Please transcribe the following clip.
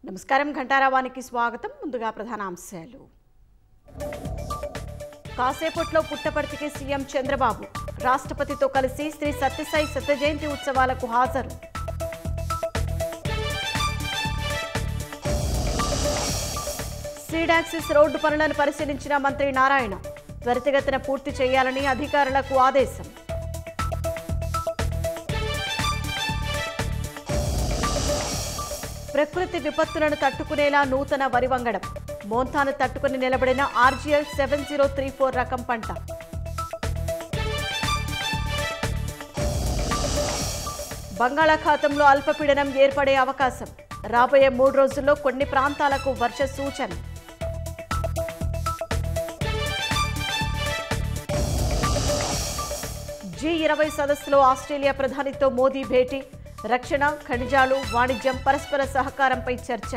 నమస్కారం ఘంటారావానికి స్వాగతం. ముందుగా ప్రధానాంశాలు. కాసేపట్లో పుట్టపర్తికి సీఎం చంద్రబాబు రాష్ట్రపతితో కలిసి శ్రీ సత్యసాయి శత జయంతి ఉత్సవాలకు హాజరు. సీడాక్సిస్ రోడ్డు పనులను పరిశీలించిన మంత్రి నారాయణ త్వరితగతిన పూర్తి చేయాలని అధికారులకు ఆదేశం. ప్రకృతి విపత్తులను తట్టుకునేలా నూతన వరి వంగడం. మోంతాను తట్టుకుని నిలబడిన ఆర్జీఎల్ 7034 రకం పంట. బంగాళాఖాతంలో అల్పపీడనం ఏర్పడే అవకాశం. రాబోయే 3 రోజుల్లో కొన్ని ప్రాంతాలకు వర్ష సూచన. G20 సదస్సులో ఆస్ట్రేలియా ప్రధానితో మోదీ భేటీ. రక్షణ, ఖనిజాలు, వాణిజ్యం, పరస్పర సహకారంపై చర్చ.